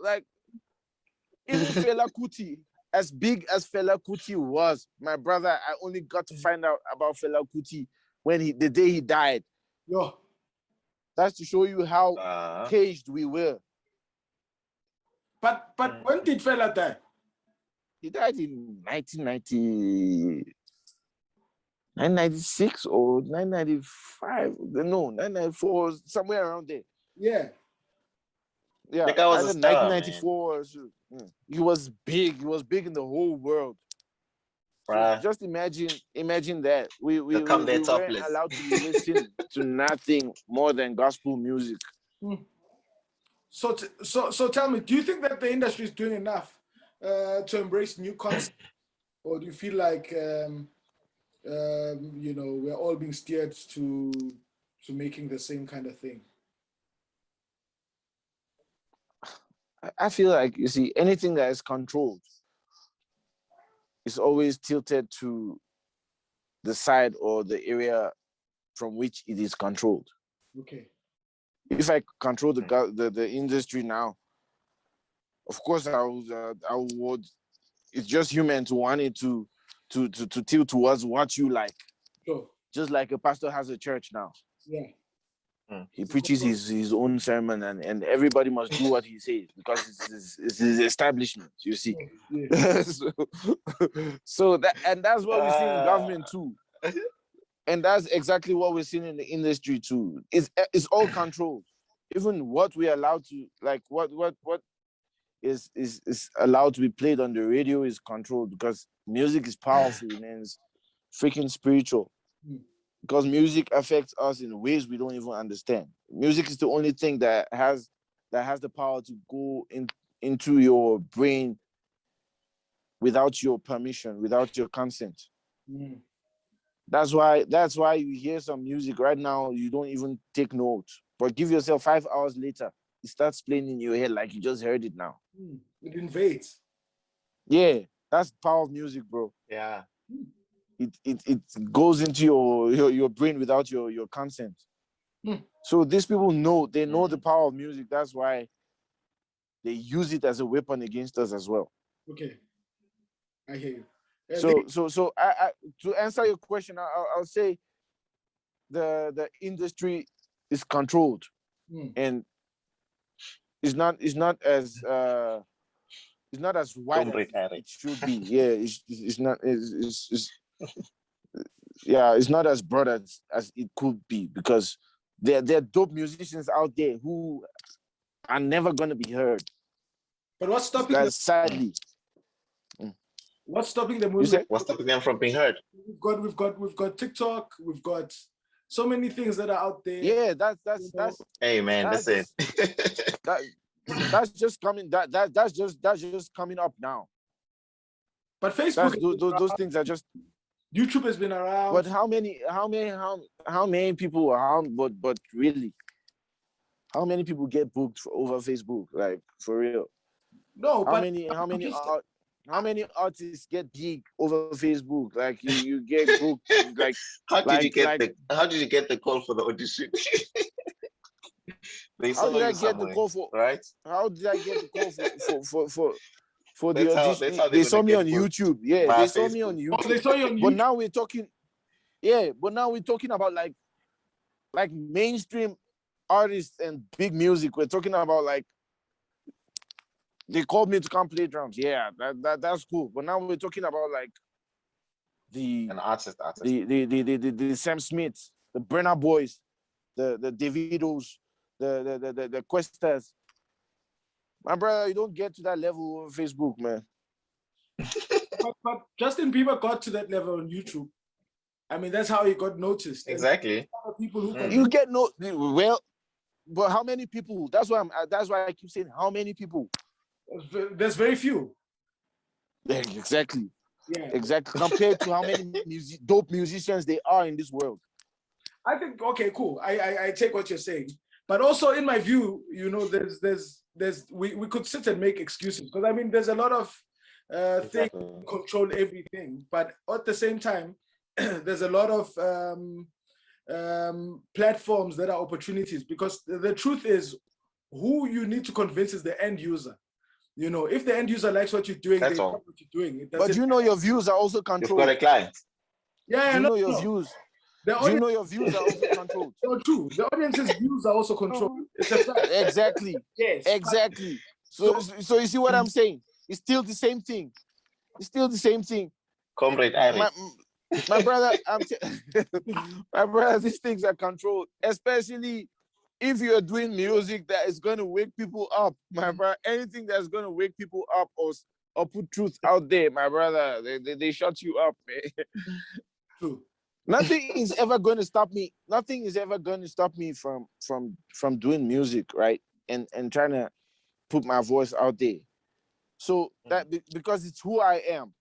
even Fela Kuti, as big as Fela Kuti was, my brother, I only got to find out about Fela Kuti when the day he died. Yo. That's to show you how caged we were. But when did Fela die? He died in 1996 or 1995. No, 1994, somewhere around there. Yeah. Yeah, the guy was a star, 1994. He was big. He was big in the whole world. So just imagine that we weren't allowed to listen to nothing more than gospel music. So tell me, do you think that the industry is doing enough to embrace new concepts, or do you feel like we're all being steered to making the same kind of thing? I feel like, you see, anything that is controlled is always tilted to the side or the area from which it is controlled. Okay. If I control the industry now, of course I would. It's just human to want it to tilt towards what you like. Sure. Just like a pastor has a church now. Yeah. He preaches his own sermon, and everybody must do what he says because it's his establishment, you see. Yeah. so that's what we see in government too. And that's exactly what we're seeing in the industry too. It's all controlled. Even what we're allowed to, like what is allowed to be played on the radio is controlled, because music is powerful, man. It's freaking spiritual. Because music affects us in ways we don't even understand. Music is the only thing that has the power to go into your brain without your permission, without your consent. That's why you hear some music right now, you don't even take note. But give yourself 5 hours later, it starts playing in your head like you just heard it now. It invades. Yeah, that's the power of music, bro. Yeah. It goes into your brain without your consent. So these people know the power of music. That's why they use it as a weapon against us as well. Okay, I hear you. So I to answer your question, I'll say the industry is controlled, and it's not as wide as it should be. Yeah, it's not. It's not as broad as it could be, because there are dope musicians out there who are never gonna be heard. But what's stopping them? Sadly. What's stopping the movement? What's stopping them from being heard? We've got TikTok. We've got so many things that are out there. Yeah, that's. Hey man, that's it. That's just coming. That's just coming up now. But Facebook, those things are just. YouTube has been around. But how many people around? But really, how many people get booked over Facebook? Like, for real? No, how many artists get big over Facebook? Like, you get booked. Like, how did you get the call for the audition? How did I get the call for? Right? How did I get the call for the audition? They saw me on YouTube. Yeah, they saw me on YouTube. Oh, they saw you on YouTube. But now we're talking. Yeah, but now we're talking about like mainstream artists and big music. We're talking about, like, they called me to come play drums. Yeah, that's cool. But now we're talking about like an artist. The Sam Smiths, the Brenner Boys, the Davidos, the Questas. My brother, you don't get to that level on Facebook, man. but Justin Bieber got to that level on YouTube. I mean, that's how he got noticed. Exactly. People who you get but how many people? That's why I keep saying, how many people? There's very few. Yeah, exactly. Yeah. Exactly. Compared to how many dope musicians there are in this world. I think, okay, cool. I take what you're saying. But also, in my view, we could sit and make excuses, because I mean, there's a lot of things that control everything, but at the same time, there's a lot of platforms that are opportunities, because the truth is, who you need to convince is the end user. You know, if the end user likes what you're doing, That's they all. like what you're doing. But you know your views are also You've controlled. got a client. Yeah, You know your views. The Do you audience, know your views are also controlled? no, true. The audience's views are also controlled. It's a fact. Exactly. Yes. Exactly. So you see what I'm saying? It's still the same thing. It's still the same thing. Comrade Irish. My brother, my brother, these things are controlled, especially if you are doing music that is going to wake people up, my brother. Anything that's going to wake people up or put truth out there, my brother, they shut you up. True. Nothing is ever going to stop me. Nothing is ever going to stop me from doing music, right? And trying to put my voice out there. So that because it's who I am.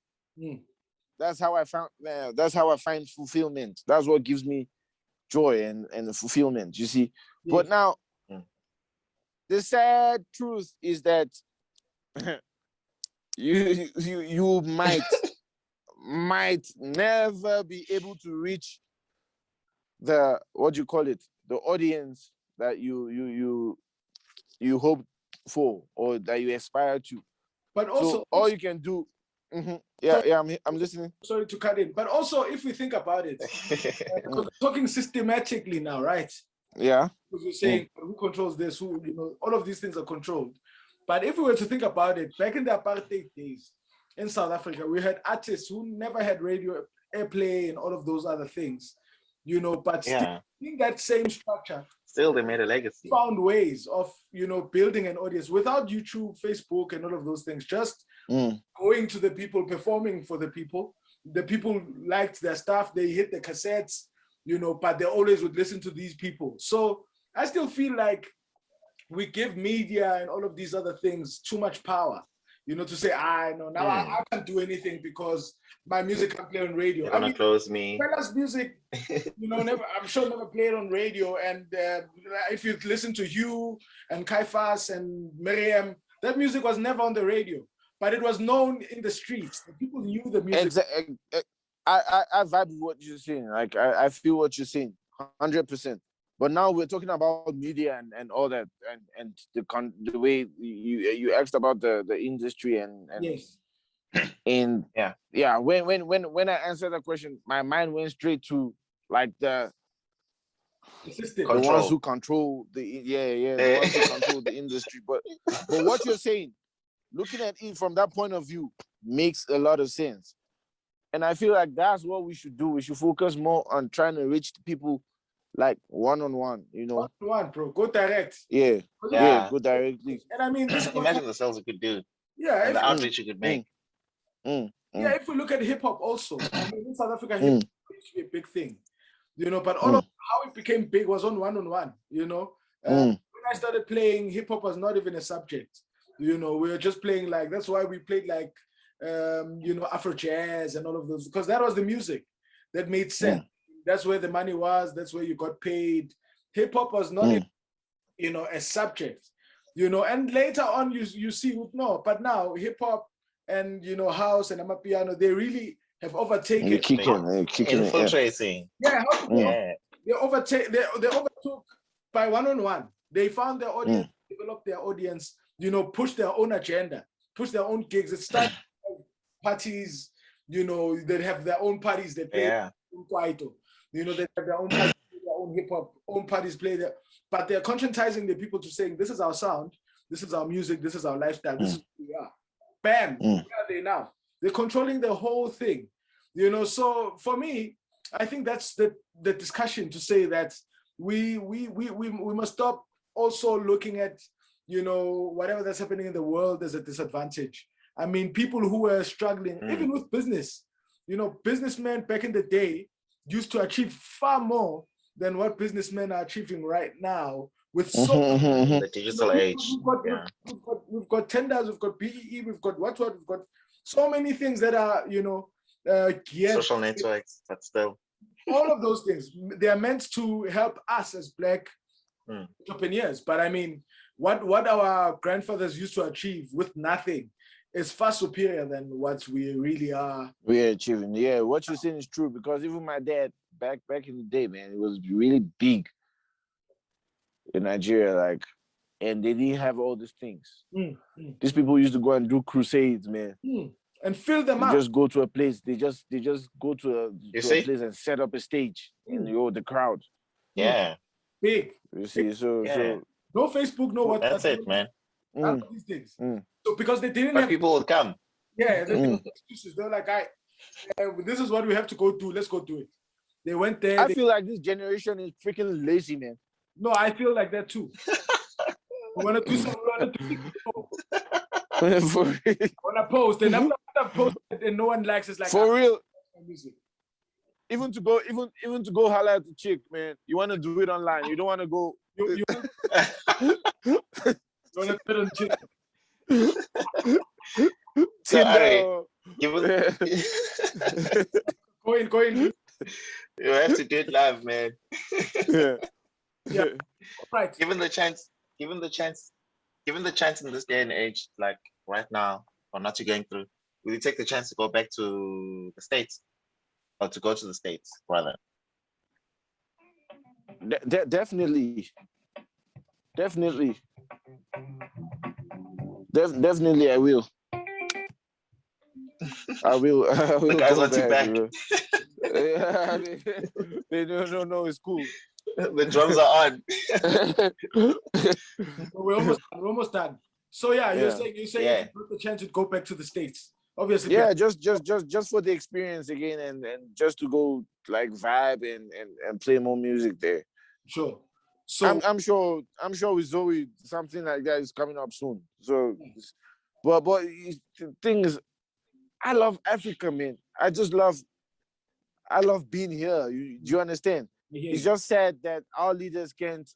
That's how I found. That's how I find fulfillment. That's what gives me joy and fulfillment. You see. Yeah. But now, the sad truth is that you might never be able to reach the the audience that you hope for or that you aspire to. But also, so all you can do. Yeah, I'm listening. Sorry to cut in, but also if we think about it, because we're talking systematically now, right? Yeah. Because you're saying who controls this, who, you know, all of these things are controlled. But if we were to think about it, back in the apartheid days in South Africa, we had artists who never had radio airplay and all of those other things, you know, but still in that same structure, still they made a legacy. Found ways of, you know, building an audience without YouTube, Facebook, and all of those things, just going to the people, performing for the people. The people liked their stuff, they hit the cassettes, you know, but they always would listen to these people. So I still feel like we give media and all of these other things too much power, you know, to say, I can't do anything because my music can play on radio. They're gonna close me. Bella's music, you know, I'm sure never played on radio. And if you listen to Hugh and Kaifas and Miriam, that music was never on the radio, but it was known in the streets. The people knew the music. Exactly. I vibe with what you're saying. Like I feel what you're saying, 100%. But now we're talking about media and all that, and the way you asked about the industry and yes. And when I answered that question, my mind went straight to like the ones who control the ones who control the industry. But what you're saying, looking at it from that point of view, makes a lot of sense. And I feel like that's what we should do. We should focus more on trying to reach people like one-on-one, you know. One-on-one, bro. Go direct. Yeah, go directly. And I mean, this imagine the sales you could do. Yeah, and the outreach you could make. Yeah, if we look at hip hop also, I mean, in South Africa, hip hop used to be a big thing, you know. But all of how it became big was on one-on-one, you know. When I started playing, hip hop was not even a subject, you know. We were just playing like, that's why we played like, you know, Afro jazz and all of those, because that was the music that made sense. That's where the money was. That's where you got paid. Hip hop was not, even, you know, a subject, you know. And later on, you see, no, but now hip hop and, you know, house and amapiano, they really have overtaken. They're kicking infiltrating. They overtook by one-on-one. They found their audience, developed their audience, you know, push their own agenda, push their own gigs. It started parties, you know, they have their own parties. They play Kwaito. You know, they have their own parties, their own hip hop, own parties play there, but they're conscientizing the people to saying, this is our sound, this is our music, this is our lifestyle, this is who we are. Bam, where are they now? They're controlling the whole thing, you know. So for me, I think that's the discussion to say that we must stop also looking at, you know, whatever that's happening in the world as a disadvantage. I mean, people who are struggling, even with business, you know, businessmen back in the day used to achieve far more than what businessmen are achieving right now with the digital age. We've got tenders, we've got BEE, we've got what, we've got so many things that are, you know, social networks, but still. All of those things, they are meant to help us as Black entrepreneurs. But I mean, what our grandfathers used to achieve with nothing is far superior than what we really are. We're achieving. Yeah, what you're saying is true, because even my dad back in the day, man, it was really big in Nigeria. Like and they didn't have all these things. Mm. These people used to go and do crusades, man. And fill them They up. just go to a place. They just go to a place and set up a stage and the crowd. Yeah. Big. You see, so no Facebook, no WhatsApp. That's it, man. These things. So because they didn't have people would come. Yeah, they didn't have excuses. They're like, this is what we have to go do. Let's go do it. They went there. I feel like this generation is freaking lazy, man. No, I feel like that too. We want to do something. When I post, and after I post and no one likes, it's like for real. Even to go holler at the chick, man. You want to do it online. You don't want to go. You want to put on chick. Go in. You have to do it live, man. Yeah. Right. Given the chance in this day and age, like right now, or not you going through, will you take the chance to go back to the States? Or to go to the States, rather? Definitely I will. I will. The guys want you back. No, it's cool. The drums are on. We're almost done. So you're saying if you got the chance to go back to the States. Obviously. Yeah, just for the experience again and just to go like vibe and play more music there. Sure. So I'm sure with Zoe something like that is coming up soon. So but the thing is, I love Africa, man. I love being here. Do you understand? It's just sad that our leaders can't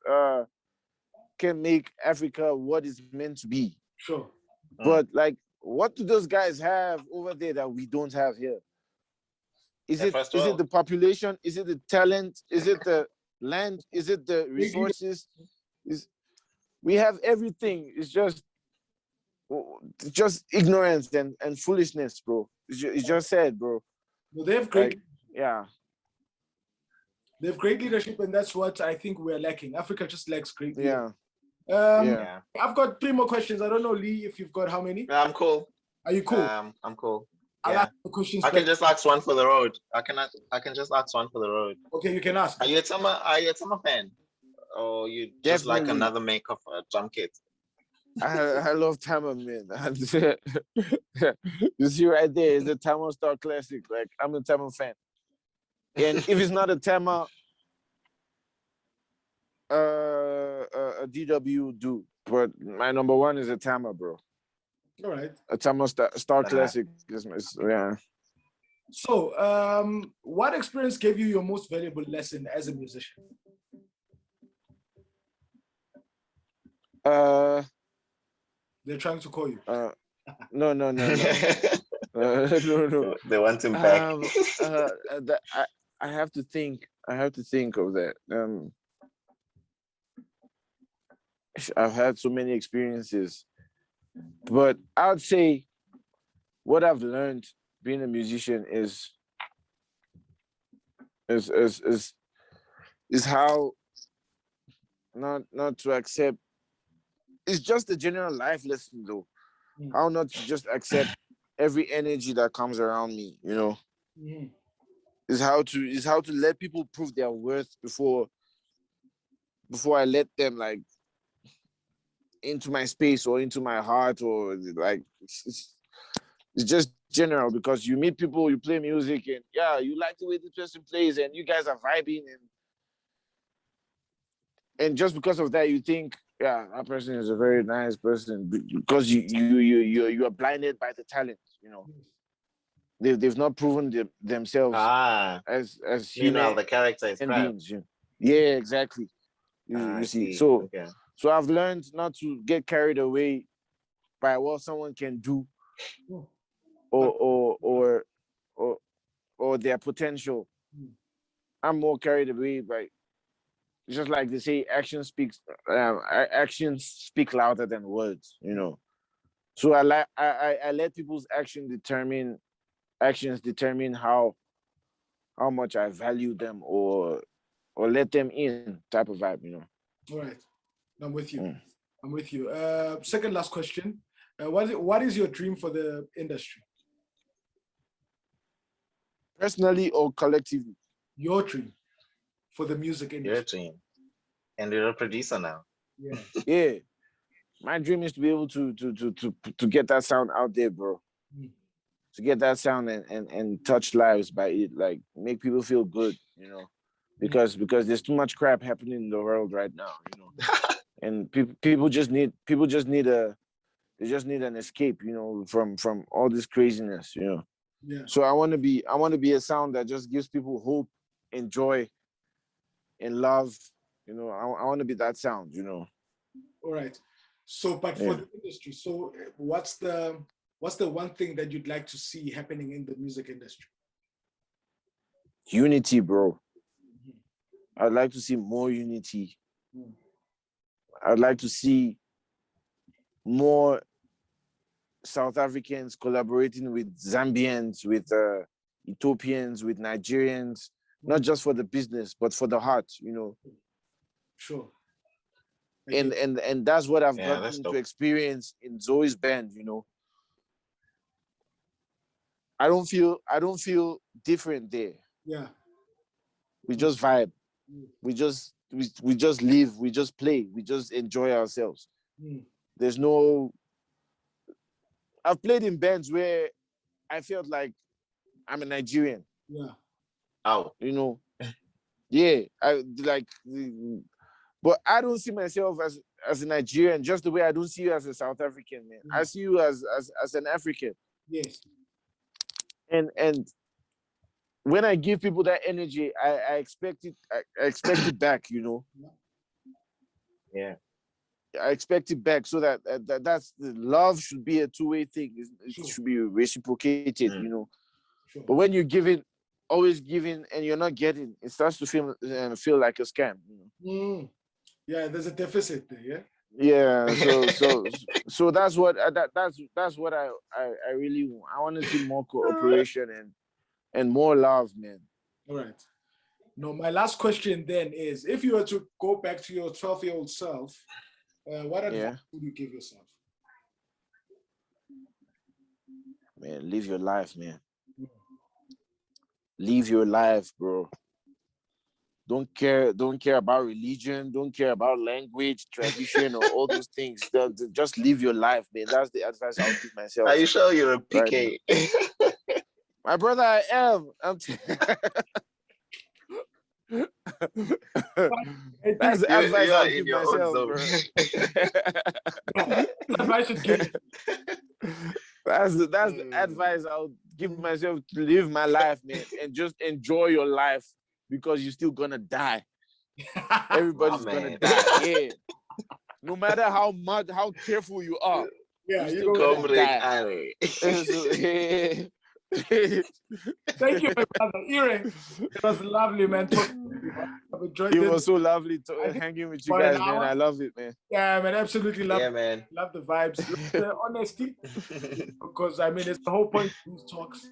make Africa what it's meant to be. Sure. But like, what do those guys have over there that we don't have here? Is it the population? Is it the talent? Is it the land? Is it the resources? We have everything. It's just ignorance and foolishness, bro. It's just sad, bro. Well, they have great. They have great leadership, and that's what I think we're lacking. Africa just lacks great leadership. I've got 3 more questions. I don't know, Lee, if you've got how many? I'm cool. Are you cool? I'm cool. I'll ask the questions. I can just ask one for the road. I can just ask one for the road. Okay, you can ask. Are you a Tama fan? Or you just like another make of a drum kit? I love Tama, man. You see right there, it's a Tama Star Classic. Like, I'm a Tama fan. And if it's not a Tama, a DW do. But my number one is a Tama, bro. All right. A Tama Star Classic. Yeah. So, what experience gave you your most valuable lesson as a musician? They're trying to call you. No. No. They want him back. I have to think of that. I've had so many experiences, but I would say what I've learned being a musician is how not to accept. It's just a general life lesson, though. How not to just accept every energy that comes around me, you know. Is how to let people prove their worth before I let them like into my space or into my heart, or like it's just general, because you meet people, you play music, and you like the way the person plays, and you guys are vibing, and just because of that, you think, that person is a very nice person, because you are blinded by the talent, you know. They've not proven themselves as human, the character is beings. Yeah, exactly. You see. So I've learned not to get carried away by what someone can do or their potential. I'm more carried away by, just like they say, actions speak louder than words, you know. So I let people's actions determine how much I value them or let them in, type of vibe, you know. All right, I'm with you. I'm with you. Second last question. What is your dream for the industry? Personally or collectively? Your dream for the music Your industry. dream. And you're a producer now. Yeah. Yeah. My dream is to be able to get that sound out there, bro. Mm. To get that sound and touch lives by it, like make people feel good, you know. Because there's too much crap happening in the world right now, you know. And people just need an escape, you know, from all this craziness, you know. Yeah. So I want to be a sound that just gives people hope and joy and love, you know. I want to be that sound, you know. All right. So, but for the industry, so what's the one thing that you'd like to see happening in the music industry? Unity, bro. I'd like to see more unity. I'd like to see more South Africans collaborating with Zambians, with Ethiopians, with Nigerians, not just for the business, but for the heart, you know. Sure. And that's what I've Yeah, gotten dope. to experience in Zoe's band, you know. I don't feel different there. Yeah. We just vibe. We just live, we just play, we just enjoy ourselves. There's no I've played in bands where I felt like I'm a Nigerian. Yeah. Oh. You know. Yeah. But I don't see myself as a Nigerian, just the way I don't see you as a South African, man. I see you as an African. Yes. And when I give people that energy, I expect it. I expect it back, you know. Yeah. I expect it back, so that's the love should be a two-way thing. It should be reciprocated, you know. Sure. But when you're giving, always giving, and you're not getting, it starts to feel like a scam, you know. Yeah, there's a deficit there. Yeah. Yeah, so that's what that's what I really want. I want to see more cooperation and more love, man. All right. No, my last question then is, if you were to go back to your 12-year-old self, what advice would you give yourself? Man, live your life, man. Live your life, bro. Don't care about religion, don't care about language, tradition, or all those things. Just live your life, man. That's the advice I would give myself. Are you sure you're a PK? Right. My brother, I am. That's the advice I would give myself, bro. Advice should give. That's the advice I would give myself, to live my life, man, and just enjoy your life, because you're still gonna die. Everybody's gonna die. Yeah. No matter how careful you are, yeah, you're still gonna die. Thank you, my brother. Earring. It was lovely, man. I've enjoyed it. It was so lovely hanging with you guys, man. I love it, man. Yeah, man. Absolutely love it. Yeah, man. Love the vibes. Love the honesty. Because, I mean, it's the whole point of these talks,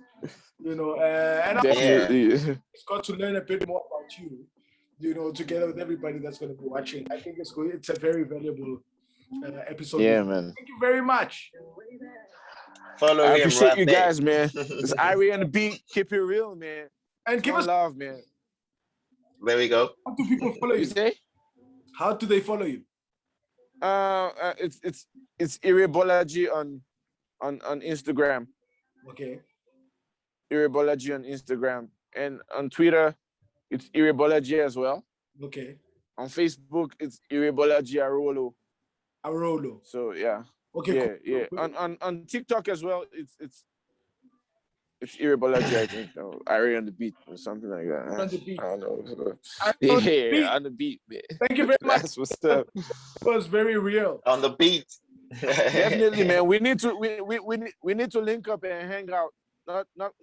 you know. And definitely. It's got to learn a bit more about you, you know, together with everybody that's going to be watching. I think it's a very valuable episode. Yeah, man. Thank you very much. Follow I him. appreciate you guys, man. It's Irie on the beat. Keep it real, man. And give us love, man. There we go. How do people follow you? You say? How do they follow you? It's Irebolaji on Instagram. Okay. Irebolaji on Instagram, and on Twitter, it's Irebolaji as well. Okay. On Facebook, it's Irebolaji Arowolo. Arowolo. So yeah. Okay. Yeah, cool. yeah. On TikTok as well, it's Irebolaji, I think. Or Irie on the beat or something like that. On the beat. I don't know. On the beat, man. Thank you very much. That's what's up. It was very real. On the beat. Definitely, man. We need to link up and hang out.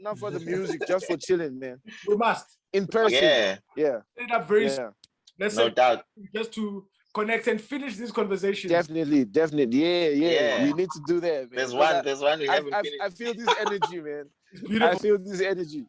Not for the music, just for chilling, man. We must. In person. Yeah. End up very soon. Let's no doubt. Just to connect and finish this conversation. Definitely. Yeah. We need to do that, man. There's one we haven't finished. I feel this energy, man. It's beautiful. I feel this energy.